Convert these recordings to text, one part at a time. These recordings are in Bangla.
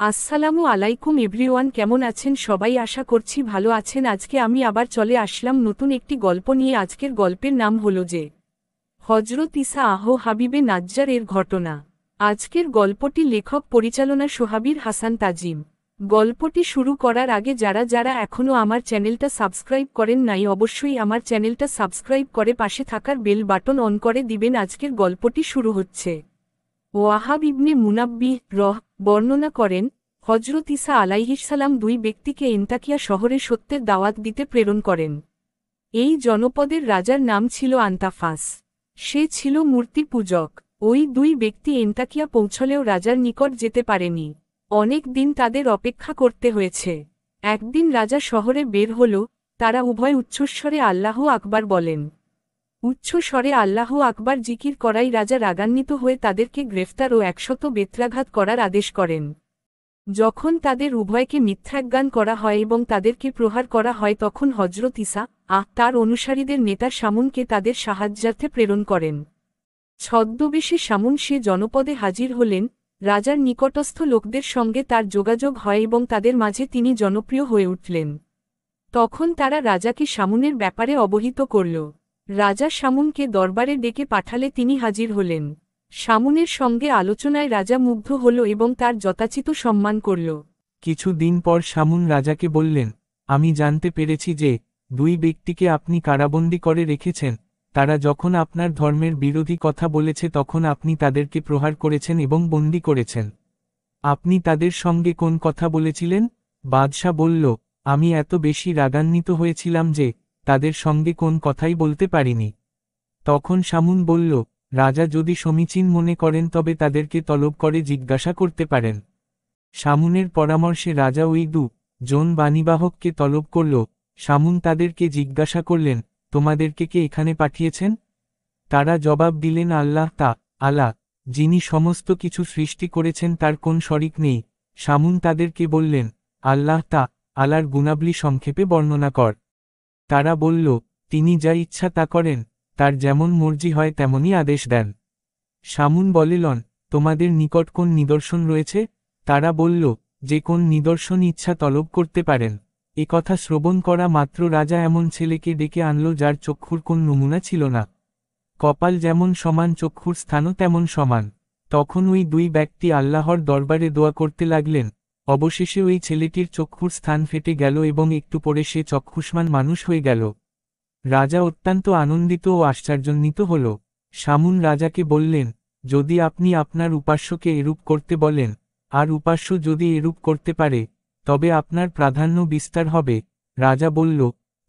আসসালামু আলাইকুম এভরিওয়ান, কেমন আছেন সবাই? আশা করছি ভালো আছেন। আজকে আমি আবার চলে আসলাম নতুন একটি গল্প নিয়ে। আজকের গল্পের নাম হলো যে হজরত ঈসা হাবিবে নাজ্জার এর ঘটনা। আজকের গল্পটি লেখক পরিচালনা সোহাবীর হাসান তাজিম। গল্পটি শুরু করার আগে যারা যারা এখনও আমার চ্যানেলটা সাবস্ক্রাইব করেন নাই, অবশ্যই আমার চ্যানেলটা সাবস্ক্রাইব করে পাশে থাকার বেল বাটন অন করে দিবেন। আজকের গল্পটি শুরু হচ্ছে। ওয়াহাব ইবনে মুনাব্বিহ বর্ণনা করেন, হজরত ঈসা আলাইহিসসালাম দুই ব্যক্তিকে এন্তাকিয়া শহরে সত্যের দাওয়াত দিতে প্রেরণ করেন। এই জনপদের রাজার নাম ছিল আন্তাফাস। সে ছিল মূর্তি পূজক। ওই দুই ব্যক্তি এন্তাকিয়া পৌঁছলেও রাজার নিকট যেতে পারেনি। অনেক দিন তাদের অপেক্ষা করতে হয়েছে। একদিন রাজা শহরে বের হল। তারা উভয় উচ্চস্বরে আল্লাহু আকবার বলেন। উচ্চ স্বরে আল্লাহু আকবার জিকির করাই রাজা রাগান্বিত হয়ে তাদেরকে গ্রেফতার ও 100 বেত্রাঘাত করার আদেশ করেন। যখন তাদের উভয়কে মিথ্যাজ্ঞান করা হয় এবং তাদেরকে প্রহার করা হয়, তখন হজরত ঈসা তার অনুসারীদের নেতা শামুনকে তাদের সাহায্যার্থে প্রেরণ করেন। ছদ্মবেশে শামুন সে জনপদে হাজির হলেন। রাজার নিকটস্থ লোকদের সঙ্গে তার যোগাযোগ হয় এবং তাদের মাঝে তিনি জনপ্রিয় হয়ে উঠলেন। তখন তারা রাজাকে শামুনের ব্যাপারে অবহিত করল। রাজা শামুনকে দরবারে ডেকে পাঠালে তিনি হাজির হলেন। শামুনের সঙ্গে আলোচনায় রাজা মুগ্ধ হল এবং তার যথাচিত সম্মান করল। কিছু দিন পর শামুন রাজাকে বললেন, আমি জানতে পেরেছি যে দুই ব্যক্তিকে আপনি কারাবন্দী করে রেখেছেন। তারা যখন আপনার ধর্মের বিরোধী কথা বলেছে তখন আপনি তাদেরকে প্রহার করেছেন এবং বন্দী করেছেন। আপনি তাদের সঙ্গে কোন কথা বলেছিলেন? বাদশাহ বলল, আমি এত বেশি রাগান্বিত হয়েছিলাম যে তাদের সঙ্গে কোন কথাই বলতে পারিনি। তখন শামুন বলল, রাজা যদি সমীচীন মনে করেন তবে তাদেরকে তলব করে জিজ্ঞাসা করতে পারেন। শামুনের পরামর্শে রাজা ওই জন বাণীবাহককে তলব করল। শামুন তাদেরকে জিজ্ঞাসা করলেন, তোমাদেরকে কে এখানে পাঠিয়েছেন? তারা জবাব দিলেন, আল্লাহ, যিনি সমস্ত কিছু সৃষ্টি করেছেন তার কোন শরিক নেই। শামুন তাদেরকে বললেন, আল্লাহর গুণাবলী সংক্ষেপে বর্ণনা কর। তারা বলল, তিনি যা ইচ্ছা তা করেন, তার যেমন মর্জি হয় তেমনই আদেশ দেন। শামুন বলিলেন, তোমাদের নিকট কোন নিদর্শন রয়েছে? তারা বলল, যে কোন নিদর্শন ইচ্ছা তলব করতে পারেন। এ কথা শ্রবণ করা মাত্র রাজা এমন ছেলেকে ডেকে আনল যার চক্ষুর কোন নমুনা ছিল না। কপাল যেমন সমান, চক্ষুর স্থানও তেমন সমান। তখন ওই দুই ব্যক্তি আল্লাহর দরবারে দোয়া করতে লাগলেন। অবশেষে ওই ছেলেটির চক্ষুর স্থান ফেটে গেল এবং একটু পরে সে চক্ষুষ্মান মানুষ হয়ে গেল। রাজা অত্যন্ত আনন্দিত ও আশ্চর্যান্বিত হল। শামুন রাজাকে বললেন, যদি আপনি আপনার উপাস্যকে এরূপ করতে বলেন, আর উপাস্য যদি এরূপ করতে পারে, তবে আপনার প্রাধান্য বিস্তার হবে। রাজা বলল,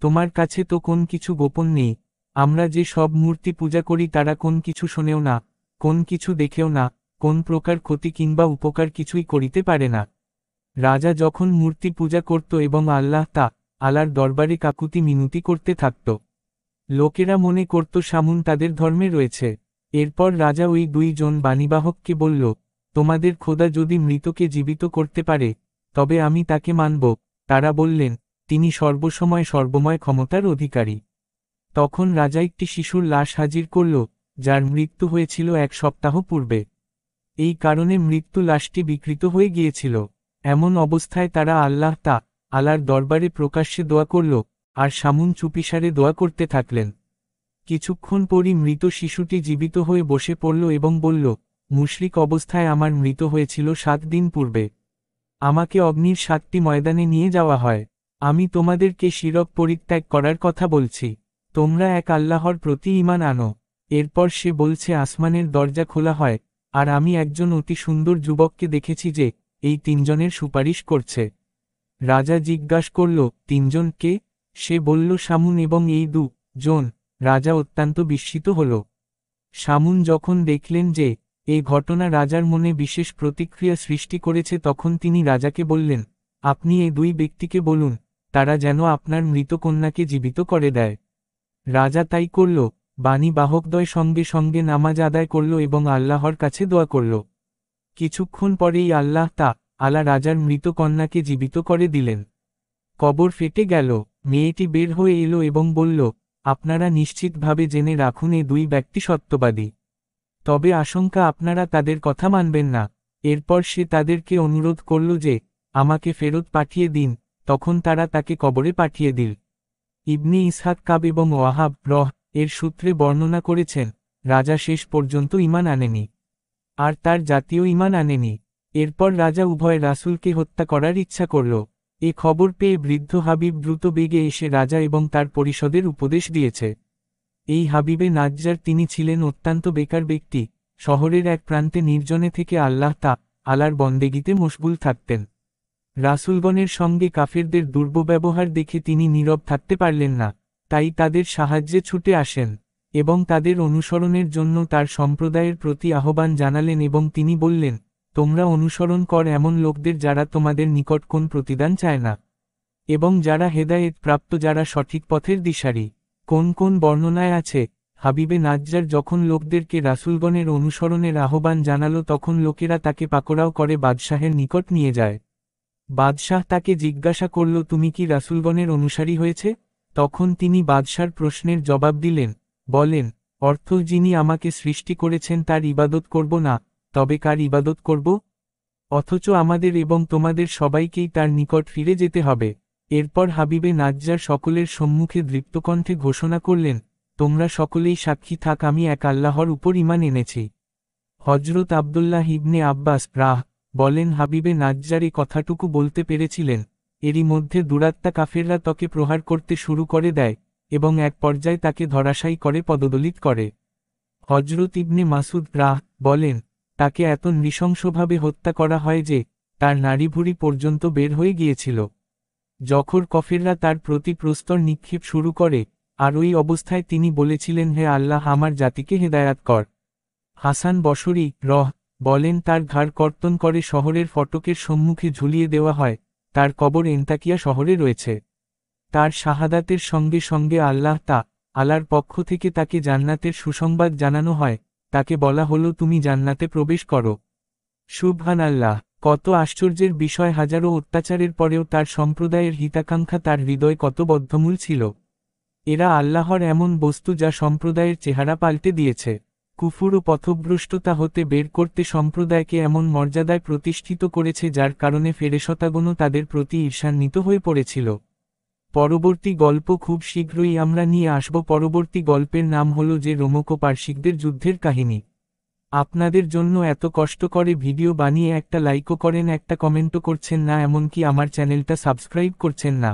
তোমার কাছে তো কোন কিছু গোপন নেই। আমরা যে সব মূর্তি পূজা করি তারা কোন কিছু শোনেও না, কোন কিছু দেখেও না, কোন প্রকার ক্ষতি কিংবা উপকার কিছুই করিতে পারে না। রাজা যখন মূর্তি পূজা করত এবং আল্লাহর দরবারে কাকুতি মিনতি করতে থাকত, লোকেরা মনে করত শামুন তাদের ধর্মে রয়েছে। এরপর রাজা ওই জন বাণীবাহককে বলল, তোমাদের খোদা যদি মৃতকে জীবিত করতে পারে, তবে আমি তাকে মানব। তারা বললেন, তিনি সর্বসময় সর্বময় ক্ষমতার অধিকারী। তখন রাজা একটি শিশুর লাশ হাজির করল, যার মৃত্যু হয়েছিল 1 সপ্তাহ পূর্বে। এই কারণে মৃত্যু লাশটি বিকৃত হয়ে গিয়েছিল। এমন অবস্থায় তারা আল্লাহর দরবারে প্রকাশ্যে দোয়া করল, আর শামুন চুপিসারে দোয়া করতে থাকলেন। কিছুক্ষণ পরই মৃত শিশুটি জীবিত হয়ে বসে পড়ল এবং বলল, মুশরিক অবস্থায় আমার মৃত হয়েছিল 7 দিন পূর্বে। আমাকে অগ্নির 7টি ময়দানে নিয়ে যাওয়া হয়। আমি তোমাদেরকে শিরক পরিত্যাগ করার কথা বলছি। তোমরা এক আল্লাহর প্রতি ঈমান আনো। এরপর সে বলছে, আসমানের দরজা খোলা হয়, আর আমি একজন অতি সুন্দর যুবককে দেখেছি যে এই 3 জনের সুপারিশ করছে। রাজা জিজ্ঞাসা করল, 3 জন কে? সে বলল, শামুন এবং এই জন। রাজা অত্যন্ত বিস্মিত হল। শামুন যখন দেখলেন যে এই ঘটনা রাজার মনে বিশেষ প্রতিক্রিয়া সৃষ্টি করেছে, তখন তিনি রাজাকে বললেন, আপনি এই 2 ব্যক্তিকে বলুন, তারা যেন আপনার মৃত কন্যাকে জীবিত করে দেয়। রাজা তাই করল। বাণীবাহকদ্বয় সঙ্গে সঙ্গে নামাজ আদায় করল এবং আল্লাহর কাছে দোয়া করল। কিছুক্ষণ পরেই আল্লাহ রাজার মৃত কন্যাকে জীবিত করে দিলেন। কবর ফেটে গেল। মেয়েটি বের হয়ে এলো এবং বলল, আপনারা নিশ্চিতভাবে জেনে রাখুন এই 2 ব্যক্তি সত্যবাদী। তবে আশঙ্কা আপনারা তাদের কথা মানবেন না। এরপর সে তাদেরকে অনুরোধ করল যে আমাকে ফেরত পাঠিয়ে দিন, তখন তারা তাকে কবরে পাঠিয়ে দিল। ইবনে ইসহাক কাব এবং ওয়াহাব এর সূত্রে বর্ণনা করেছেন, রাজা শেষ পর্যন্ত ঈমান আনেনি, আর তার জাতীয় ঈমান আনেনি। এরপর রাজা উভয় রাসূলকে হত্যা করার ইচ্ছা করল। এ খবর পেয়ে বৃদ্ধ হাবিব দ্রুত বেগে এসে রাজা এবং তার পরিষদের উপদেশ দিয়েছে। এই হাবিবে নাজ্জার তিনি ছিলেন অত্যন্ত বেকার ব্যক্তি, শহরের এক প্রান্তে নির্জনে থেকে আল্লাহ আলার বন্দেগীতে মশগুল থাকতেন। রাসূলগণের সঙ্গে কাফেরদের দুর্ব্যবহার দেখে তিনি নীরব থাকতে পারলেন না, তাই তাদের সাহায্যে ছুটে আসেন এবং তাদের অনুসরণের জন্য তার সম্প্রদায়ের প্রতি আহ্বান জানালেন এবং তিনি বললেন, তোমরা অনুসরণ কর এমন লোকদের যারা তোমাদের নিকট কোন প্রতিদান চায় না, এবং যারা হেদায়েত প্রাপ্ত, যারা সঠিক পথের দিশারি। কোন কোন বর্ণনায় আছে, হাবিবে নাজ্জার যখন লোকদেরকে রাসূলগণের অনুসরণের আহ্বান জানালো তখন লোকেরা তাকে পাকড়াও করে বাদশাহের নিকট নিয়ে যায়। বাদশাহ তাকে জিজ্ঞাসা করল, তুমি কি রাসূলগণের অনুসারী হয়েছে? তখন তিনি বাদশার প্রশ্নের জবাব দিলেন, বলেন, অর্থ যিনি আমাকে সৃষ্টি করেছেন তার ইবাদত করব না, তবে কার ইবাদত করব? অথচ আমাদের এবং তোমাদের সবাইকেই তার নিকট ফিরে যেতে হবে। এরপর হাবিবে নাজ্জার সকলের সম্মুখে দৃপ্তকণ্ঠে ঘোষণা করলেন, তোমরা সকলেই সাক্ষী থাক, আমি এক আল্লাহর উপর ঈমান এনেছি। হযরত আব্দুল্লাহ ইবনে আব্বাস বলেন, হাবিবে নাজ্জার এই কথাটুকু বলতে পেরেছিলেন, এরই মধ্যে দুরাত্মা কাফেররা তাকে প্রহার করতে শুরু করে দেয় এবং এক পর্যায়ে তাকে ধরাশায়ী করে পদদলিত করে। হযরত ইবনে মাসুদ বলেন, তাকে এত নৃশংসভাবে হত্যা করা হয় যে তার নাড়িভুড়ি পর্যন্ত বের হয়ে গিয়েছিল। যখন কাফেররা তার প্রতি প্রস্তর নিক্ষেপ শুরু করে, আর ওই অবস্থায় তিনি বলেছিলেন, হে আল্লাহ, আমার জাতিকে হেদায়াত কর। হাসান বসরি বলেন, তার ঘাড় কর্তন করে শহরের ফটকের সম্মুখে ঝুলিয়ে দেওয়া হয়, তার কবর এন্তাকিয়া শহরে রয়েছে। তার শাহাদাতের সঙ্গে সঙ্গে আল্লাহ আলার পক্ষ থেকে তাকে জান্নাতের সুসংবাদ জানানো হয়, তাকে বলা হলো, তুমি জান্নাতে প্রবেশ করো। সুবহানাল্লাহ! কত আশ্চর্যের বিষয়, হাজারো অত্যাচারের পরেও তার সম্প্রদায়ের হিতাকাঙ্ক্ষা তার হৃদয় কত বদ্ধমূল ছিল। এরা আল্লাহর এমন বস্তু যা সম্প্রদায়ের চেহারা পাল্টে দিয়েছে। কুফর ও পথভ্রষ্টতা হতে বের করতে সম্প্রদায়কে এমন মর্যাদায় প্রতিষ্ঠিত করেছে যার কারণে ফেরেশতাগণও তাদের প্রতি ঈর্ষান্বিত হয়ে পড়েছিল। পরবর্তী গল্প খুব শীঘ্রই আমরা নিয়ে আসব। পরবর্তী গল্পের নাম হলো যে রোমক ও পারসিকদের যুদ্ধের কাহিনী। আপনাদের জন্য এত কষ্ট করে ভিডিও বানিয়ে একটা লাইকও করেন, একটা কমেন্টও করছেন না, এমনকি আমার চ্যানেলটা সাবস্ক্রাইব করছেন না।